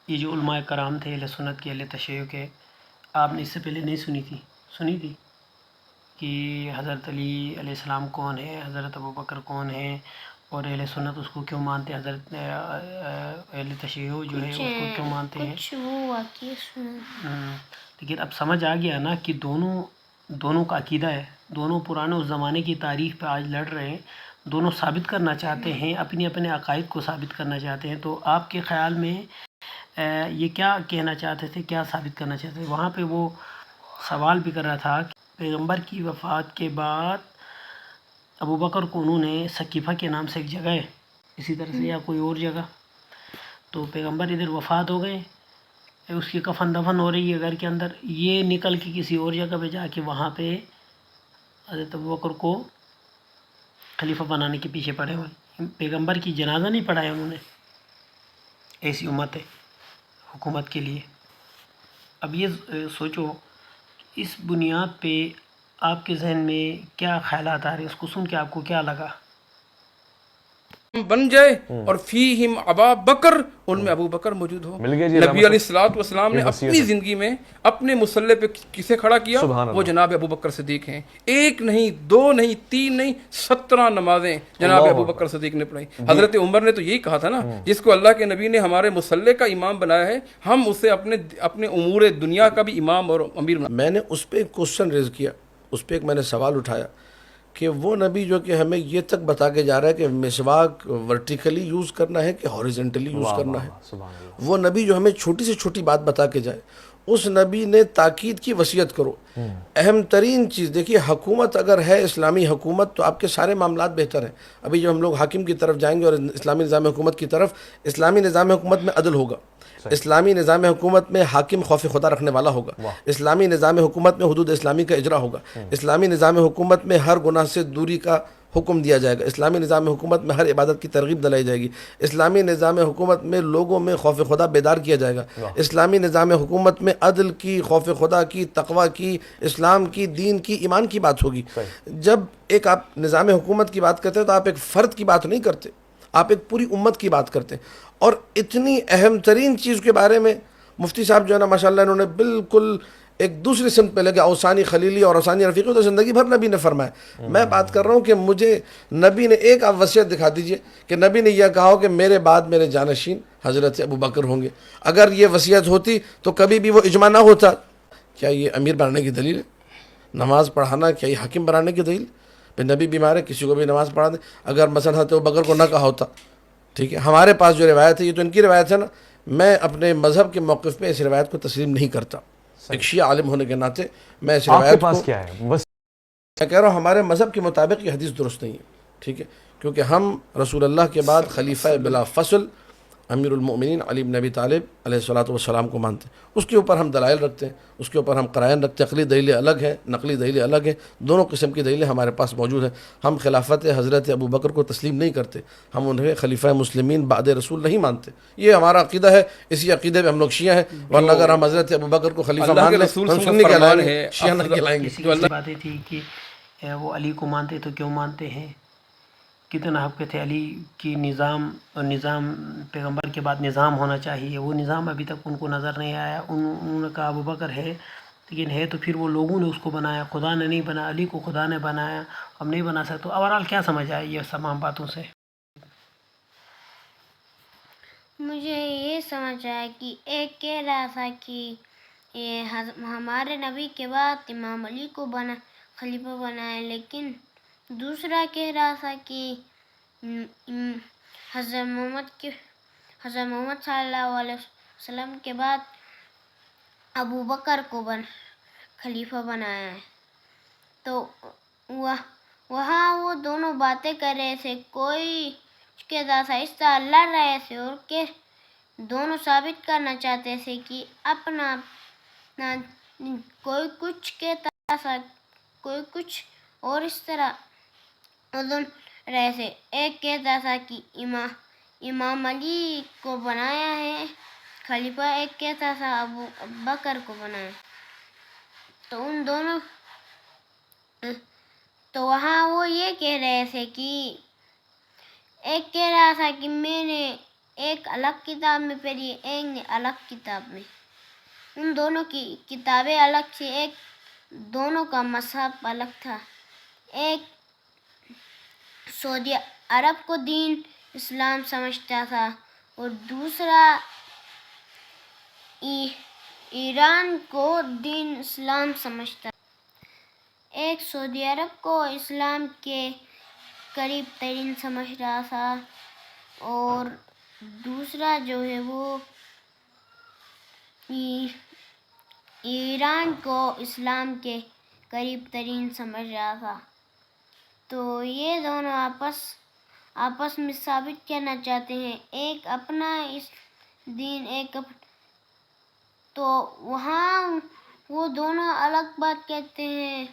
یہ جو علماء کرام تھے اہل سنت کے، اہل تشیع کے، آپ نے اس سے پہلے نہیں سنی تھی کہ حضرت علی علیہ السلام کون ہے، حضرت ابوبکر کون ہے، اور اہل سنت اس کو کیوں مانتے ہیں، حضرت اہل تشیع جو ہے اس کو کیوں مانتے ہیں؟ کچھ وہ واقعی سنا. لیکن اب سمجھ آ گیا نا کہ دونوں کا عقیدہ ہے، دونوں پرانے اس زمانے کی تاریخ پہ آج لڑ رہے ہیں، دونوں ثابت کرنا چاہتے ہیں، اپنے اپنے عقائد کو ثابت کرنا چاہتے ہیں. تو آپ کے خیال میں یہ کیا کہنا چاہتے تھے، کیا ثابت کرنا چاہتے تھے؟ وہاں پہ وہ سوال بھی کر رہا تھا کہ پیغمبر کی وفات کے بعد ابوبکر کو انہوں نے ثقیفہ کے نام سے ایک جگہ ہے اسی طرح سے یا کوئی اور جگہ، تو پیغمبر ادھر وفات ہو گئے، اس کی کفن دفن ہو رہی ہے گھر کے اندر، یہ نکل کے کسی اور جگہ پہ جا کے وہاں پہ حضرت ابوبکر کو خلیفہ بنانے کے پیچھے پڑے ہوئے، پیغمبر کی جنازہ نہیں پڑھایا انہوں نے. ایسی امت ہے حکومت کے لیے. اب یہ سوچو اس بنیاد پہ آپ کے ذہن میں کیا خیالات آ رہے ہیں، اس کو سن کے آپ کو کیا لگا؟ بن جائے اور فیہم ابا بکر، ان میں ابو بکر موجود ہو. نبی علیہ الصلوۃ والسلام نے اپنی زندگی میں اپنے مصلی پہ کسے کھڑا کیا؟ وہ جناب ابو بکر صدیق ہیں. ایک نہیں، دو نہیں، تین نہیں، 17 نمازیں جناب ابو بکر صدیق نے پڑھائی. حضرت عمر نے تو یہی کہا تھا نا، جس کو اللہ کے نبی نے ہمارے مصلی کا امام بنایا ہے، ہم اسے اپنے امور دنیا کا بھی امام اور امیر بنا. میں نے اس پہ ایک کوشچن ریز کیا، اس پہ ایک میں نے سوال اٹھایا کہ وہ نبی جو کہ ہمیں یہ تک بتا کے جا رہا ہے کہ مسواک ورٹیکلی یوز کرنا ہے کہ ہاریزنٹلی یوز کرنا ہے، وہ نبی جو ہمیں چھوٹی سے چھوٹی بات بتا کے جائے، اس نبی نے تاکید کی وصیت کرو. اہم ترین چیز دیکھیے، حکومت اگر ہے اسلامی حکومت تو آپ کے سارے معاملات بہتر ہیں. ابھی جو ہم لوگ حاکم کی طرف جائیں گے اور اسلامی نظام حکومت کی طرف، اسلامی نظام حکومت میں عدل ہوگا، اسلامی نظام حکومت میں حاکم خوف خدا رکھنے والا ہوگا، اسلامی نظام حکومت میں حدود اسلامی کا اجرا ہوگا، اسلامی نظام حکومت میں ہر گناہ سے دوری کا حکم دیا جائے گا، اسلامی نظام حکومت میں ہر عبادت کی ترغیب دلائی جائے گی، اسلامی نظام حکومت میں لوگوں میں خوف خدا بیدار کیا جائے گا، اسلامی نظام حکومت میں عدل کی، خوف خدا کی، تقوی کی، اسلام کی، دین کی، ایمان کی بات ہوگی. جب ایک آپ نظام حکومت کی بات کرتے ہیں تو آپ ایک فرد کی بات نہیں کرتے، آپ ایک پوری امت کی بات کرتے ہیں. اور اتنی اہم ترین چیز کے بارے میں مفتی صاحب جو ہے نا ماشاءاللہ انہوں نے بالکل ایک دوسری سمت پہ لگے، اوسانی خلیلی اور اوسانی رفیقی تو زندگی بھر نبی نے فرمایا. میں بات کر رہا ہوں کہ مجھے نبی نے ایک آپ وصیت دکھا دیجئے کہ نبی نے یہ کہا ہو کہ میرے بعد میرے جانشین حضرت ابو بکر ہوں گے. اگر یہ وصیت ہوتی تو کبھی بھی وہ اجماع نہ ہوتا. کیا یہ امیر بنانے کی دلیل ہے؟ نماز پڑھانا کیا یہ حاکم بنانے کی دلیل؟ پھر نبی بیمار ہے، کسی کو بھی نماز پڑھا دے. اگر مثلا حضرت ابو بکر کو نہ کہا ہوتا، ٹھیک ہے، ہمارے پاس جو روایت ہے یہ تو ان کی روایت ہے نا، میں اپنے مذہب کے موقف پہ اس روایت کو تسلیم نہیں کرتا. ایک شیعہ عالم ہونے کے ناطے میں اس روایت کو، میں کہہ رہا ہوں ہمارے مذہب کے مطابق یہ حدیث درست نہیں ہے، ٹھیک ہے، کیونکہ ہم رسول اللہ کے بعد خلیفہ بلا فصل امیر المؤمنین علی بن ابی طالب علیہ الصلوۃ والسلام کو مانتے ہیں. اس کے اوپر ہم دلائل رکھتے ہیں، اس کے اوپر ہم قرائن رکھتے ہیں. عقلی دلیلیں الگ ہیں، نقلی دلیلیں الگ ہیں، دونوں قسم کی دلیلیں ہمارے پاس موجود ہیں. ہم خلافت حضرت ابو بکر کو تسلیم نہیں کرتے، ہم انہیں خلیفہ مسلمین بعد رسول نہیں مانتے. یہ ہمارا عقیدہ ہے، اسی عقیدے پہ ہم لوگ شیعہ ہیں. ورنہ اگر ہم حضرت ابو بکر کو خلیفہ اللہ مان کے لیں رسول تو ہم صلی اللہ سنی علیہ وسلم کہلائیں فرمان گے، ہے، شیعہ نہیں کہلائیں گے. کسی باتیں تھی کہ وہ علی کو مانتے تو کیوں مانتے ہیں، کتنا حق تھے علی کی نظام پیغمبر کے بعد نظام ہونا چاہیے، وہ نظام ابھی تک ان کو نظر نہیں آیا. انہوں نے کہا ابو بکر ہے، لیکن ہے تو پھر وہ لوگوں نے اس کو بنایا، خدا نے نہیں بنایا، علی کو خدا نے بنایا، ہم نہیں بنا سکتے. اوورال کیا سمجھ آئے یہ تمام باتوں سے؟ مجھے یہ سمجھ آیا کہ ایک کہہ رہا تھا کہ ہمارے نبی کے بعد امام علی کو خلیفہ بنائے، لیکن دوسرا کہہ رہا تھا کہ حضرت محمد صلی اللہ علیہ وسلم کے بعد ابو بکر کو خلیفہ بنایا ہے. تو وہاں وہ دونوں باتیں کر رہے تھے، کوئی کے ساتھ اس طرح لڑ رہے تھے اور کہ دونوں ثابت کرنا چاہتے تھے کہ اپنا کوئی کچھ کہتا تھا، کوئی کچھ اور اس طرح رہے تھے. ایک کہتا تھا کہ امام علی کو بنایا ہے خلیفہ، ایک کہتا تھا ابو بکر کو بنایا. تو ان دونوں تو وہاں وہ یہ کہہ رہے تھے کہ ایک کہہ رہا تھا کہ میں نے ایک الگ کتاب میں پڑھی ایک نے الگ کتاب میں. ان دونوں کی کتابیں الگ تھی. ایک دونوں کا مذہب الگ تھا. ایک سعودی عرب کو دین اسلام سمجھتا تھا اور دوسرا ایران کو دین اسلام سمجھتا. ایک سعودی عرب کو اسلام کے قریب ترین سمجھ رہا تھا اور دوسرا جو ہے وہ ایران کو اسلام کے قریب ترین سمجھ رہا تھا. تو یہ دونوں آپس میں ثابت کرنا چاہتے ہیں ایک اپنا اس دین ایک تو وہاں وہ دونوں الگ بات کہتے ہیں.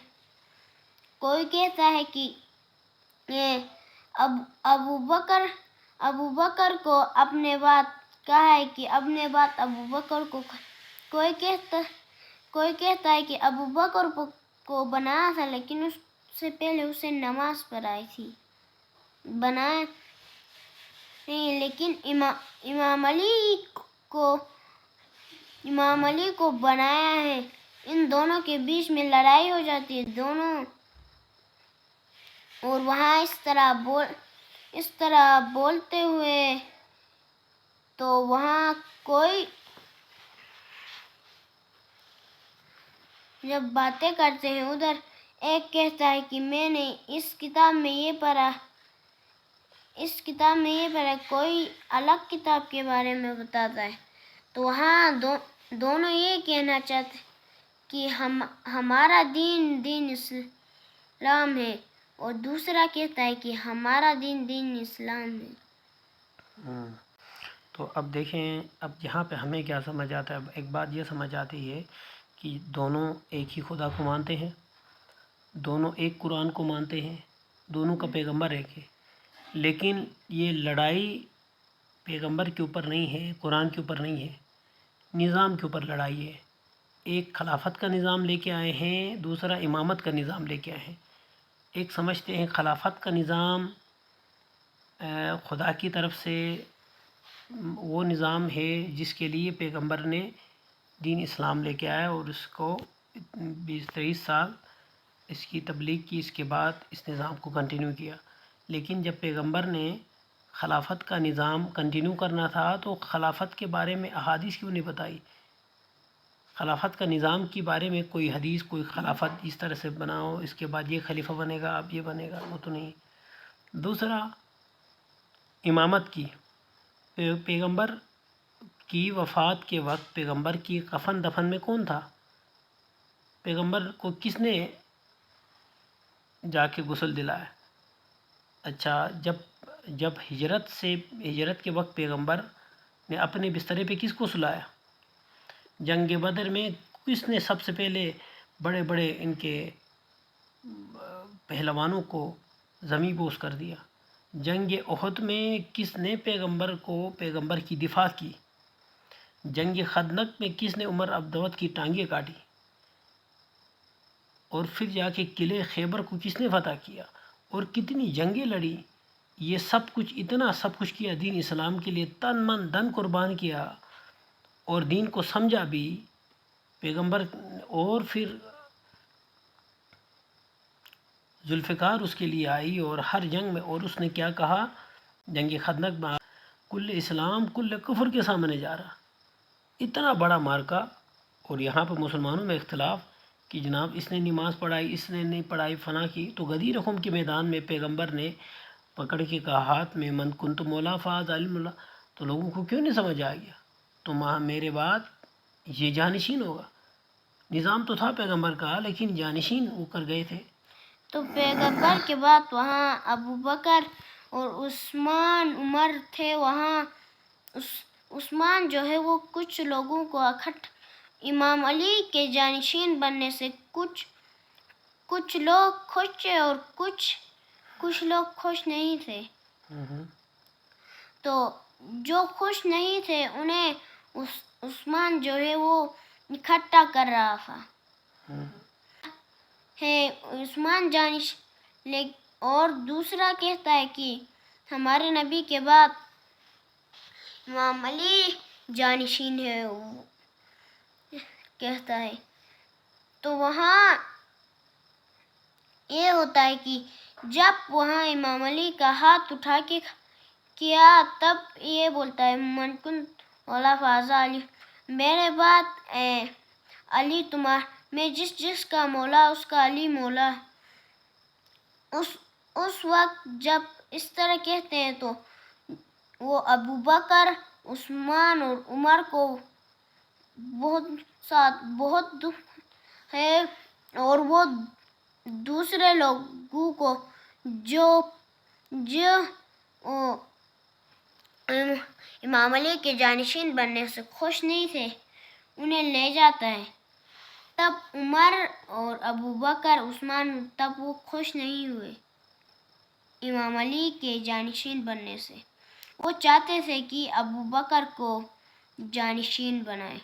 کوئی کہتا ہے کہ ابو بکر کو اپنے بات کہا ہے کہ اپنے بات ابو بکر کو. کوئی کہتا ہے کہ ابو بکر کو بنایا تھا لیکن اس سے پہلے اسے نماز پڑھائی تھی. بنایا نہیں لیکن امام علی کو بنایا ہے. ان دونوں کے بیچ میں لڑائی ہو جاتی ہے دونوں اور وہاں اس طرح بولتے ہوئے تو وہاں کوئی جب باتیں کرتے ہیں ادھر ایک کہتا ہے کہ میں نے اس کتاب میں یہ پڑھا کوئی الگ کتاب کے بارے میں بتاتا ہے. تو وہاں دونوں یہ کہنا چاہتے کہ ہمارا دین اسلام ہے اور دوسرا کہتا ہے کہ ہمارا دین اسلام ہے. تو اب دیکھیں اب یہاں پہ ہمیں کیا سمجھ آتا ہے. ایک بات یہ سمجھ آتی ہے کہ دونوں ایک ہی خدا کو مانتے ہیں, دونوں ایک قرآن کو مانتے ہیں, دونوں کا پیغمبر ایک ہے. لیکن یہ لڑائی پیغمبر کے اوپر نہیں ہے, قرآن کے اوپر نہیں ہے, نظام کے اوپر لڑائی ہے. ایک خلافت کا نظام لے کے آئے ہیں, دوسرا امامت کا نظام لے کے آئے ہیں. ایک سمجھتے ہیں خلافت کا نظام خدا کی طرف سے وہ نظام ہے جس کے لیے پیغمبر نے دین اسلام لے کے آیا اور اس کو 20-23 سال اس کی تبلیغ کی, اس کے بعد اس نظام کو کنٹینیو کیا. لیکن جب پیغمبر نے خلافت کا نظام کنٹینیو کرنا تھا تو خلافت کے بارے میں احادیث کیوں نہیں بتائی؟ خلافت کا نظام کے بارے میں کوئی حدیث, کوئی خلافت اس طرح سے بناؤ, اس کے بعد یہ خلیفہ بنے گا, اب یہ بنے گا, وہ تو نہیں. دوسرا امامت کی, پیغمبر کی وفات کے وقت پیغمبر کی کفن دفن میں کون تھا؟ پیغمبر کو کس نے جا کے غسل دلایا؟ اچھا جب ہجرت کے وقت پیغمبر نے اپنے بسترے پہ کس کو سلایا؟ جنگ بدر میں کس نے سب سے پہلے بڑے بڑے ان کے پہلوانوں کو زمین بوس کر دیا؟ جنگ احد میں کس نے پیغمبر کی دفاع کی؟ جنگ خندق میں کس نے عمر عبدود کی ٹانگیں کاٹی؟ اور پھر جا کے قلعے خیبر کو کس نے فتح کیا؟ اور کتنی جنگیں لڑی؟ یہ اتنا سب کچھ کیا دین اسلام کے لیے, تن من دن قربان کیا اور دین کو سمجھا بھی پیغمبر. اور پھر ذوالفقار اس کے لیے آئی اور ہر جنگ میں, اور اس نے کیا کہا جنگ خندق میں, کل اسلام کل کفر کے سامنے جا رہا. اتنا بڑا مارکا, اور یہاں پہ مسلمانوں میں اختلاف کہ جناب اس نے نماز پڑھائی, اس نے نہیں پڑھائی, فنا کی. تو غدیر خم کے میدان میں پیغمبر نے پکڑ کے کہا ہاتھ میں من کنت مولا فاز علم اللہ. تو لوگوں کو کیوں نہیں سمجھ آ گیا؟ تو میرے بعد یہ جانشین ہوگا. نظام تو تھا پیغمبر کا لیکن جانشین وہ کر گئے تھے. تو پیغمبر کے بعد وہاں ابو بکر اور عثمان عمر تھے. وہاں عثمان جو ہے وہ کچھ لوگوں کو امام علی کے جانشین بننے سے کچھ لوگ خوش تھے اور کچھ لوگ خوش نہیں تھے. تو جو خوش نہیں تھے انہیں عثمان جو ہے وہ اکٹھا کر رہا تھا ہے عثمان اور دوسرا کہتا ہے کہ ہمارے نبی کے بعد امام علی جانشین ہے، وہ کہتا ہے. تو وہاں یہ ہوتا ہے کہ جب وہاں امام علی کا ہاتھ اٹھا کے کیا تب یہ بولتا ہے من کنت مولا فازا علی، میرے بعد علی میں جس کا مولا اس کا علی مولا. اس وقت جب اس طرح کہتے ہیں تو وہ ابو بکر، عثمان اور عمر کو بہت دکھ ہے، اور وہ دوسرے لوگوں کو جو امام علی کے جانشین بننے سے خوش نہیں تھے انہیں لے جاتا ہے. تب عمر اور ابو بکر، عثمان تب وہ خوش نہیں ہوئے امام علی کے جانشین بننے سے. وہ چاہتے تھے کہ ابو بکر کو جانشین بنائے.